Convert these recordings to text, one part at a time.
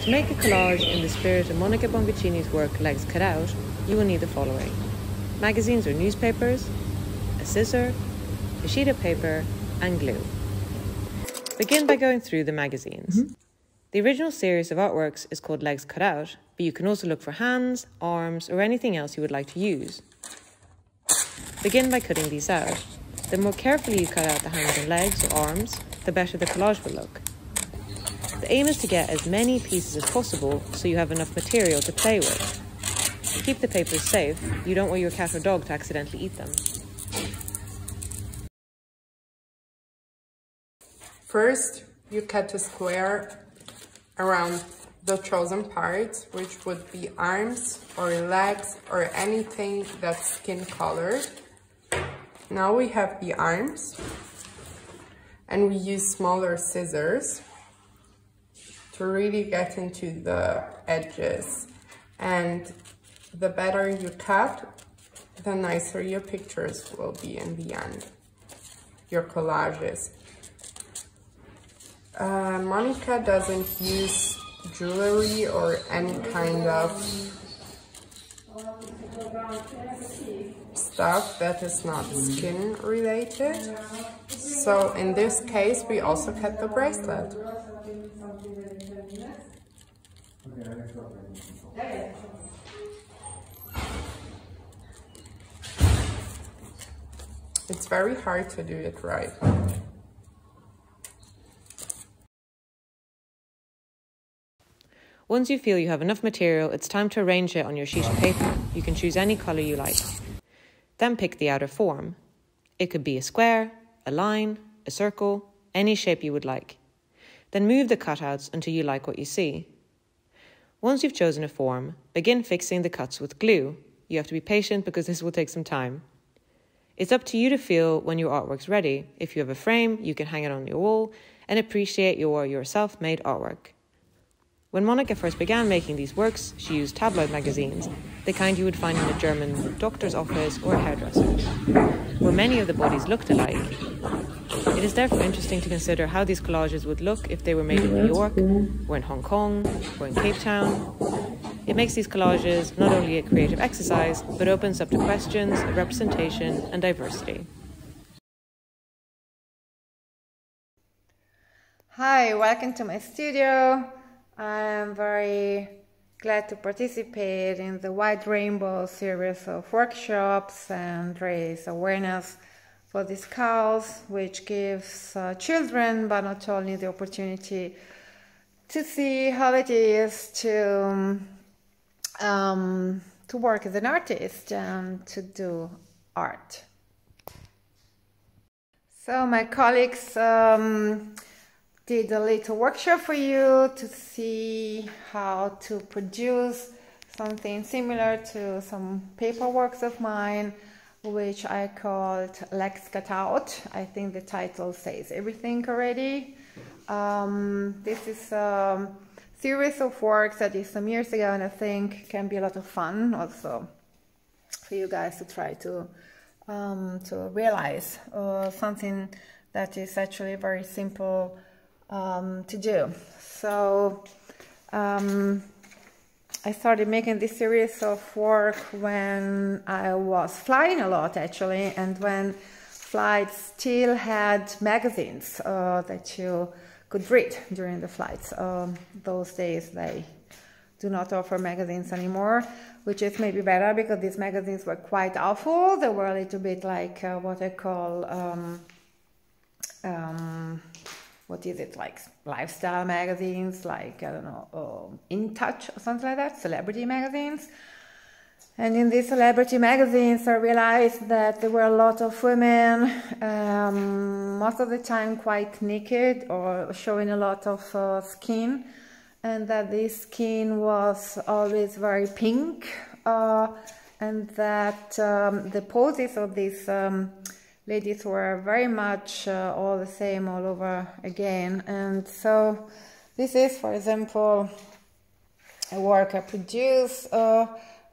To make a collage in the spirit of Monica Bonvicini's work Legscutout, you will need the following: magazines or newspapers, a scissor, a sheet of paper, and glue. Begin by going through the magazines. The original series of artworks is called Legscutout, but you can also look for hands, arms, or anything else you would like to use. Begin by cutting these out. The more carefully you cut out the hands and legs or arms, the better the collage will look. The aim is to get as many pieces as possible so you have enough material to play with. To keep the papers safe, you don't want your cat or dog to accidentally eat them. First, you cut a square around the chosen part, which would be arms or legs or anything that's skin colored. Now we have the arms, and we use smaller scissors to really get into the edges. And the better you cut, the nicer your pictures will be in the end, your collages. Monica doesn't use jewelry or any kind of stuff that is not skin related. So in this case, we also cut the bracelet. It's very hard to do it right. Once you feel you have enough material, it's time to arrange it on your sheet of paper. You can choose any colour you like. Then pick the outer form. It could be a square, a line, a circle, any shape you would like. Then move the cutouts until you like what you see. Once you've chosen a form, begin fixing the cuts with glue. You have to be patient because this will take some time. It's up to you to feel when your artwork's ready. If you have a frame, you can hang it on your wall and appreciate your self-made artwork. When Monica first began making these works, she used tabloid magazines, the kind you would find in a German doctor's office or a hairdresser's, where many of the bodies looked alike. It is therefore interesting to consider how these collages would look if they were made in New York, or in Hong Kong, or in Cape Town. It makes these collages not only a creative exercise, but opens up to questions of representation and diversity. Hi, welcome to my studio. I'm very glad to participate in the White Rainbow series of workshops and raise awareness for this cause, which gives children, but not only, the opportunity to see how it is to work as an artist and to do art. So my colleagues did a little workshop for you to see how to produce something similar to some paperworks of mine, which I called Legscutout. I think the title says everything already. This is a series of works that is some years ago, and I think can be a lot of fun also for you guys to try to realize something that is actually very simple to do. So I started making this series of work when I was flying a lot, actually, and when flights still had magazines that you could read during the flights. Those days they do not offer magazines anymore, which is maybe better because these magazines were quite awful. They were a little bit like what I call what is it, like lifestyle magazines, like, I don't know, In Touch or something like that, celebrity magazines. And in these celebrity magazines, I realized that there were a lot of women, most of the time quite naked or showing a lot of skin, and that this skin was always very pink, and that the poses of these ladies were very much all the same all over again. And so this is, for example, a work I produced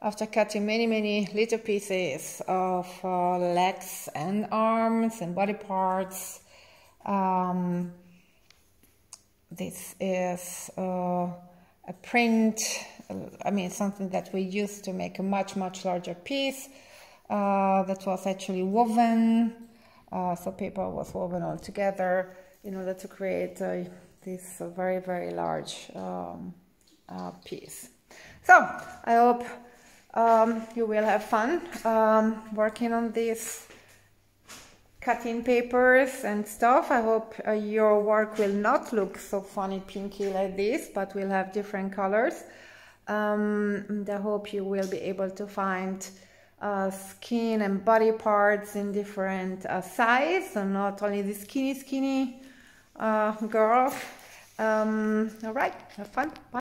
after cutting many little pieces of legs and arms and body parts. This is a print, I mean something that we used to make a much larger piece that was actually woven. So paper was woven all together in order to create this very large piece. So I hope you will have fun working on these cutting papers and stuff. I hope your work will not look so funny pinky like this, but will have different colors. And I hope you will be able to find skin and body parts in different size, and not only the skinny girl. All right, have fun. Bye.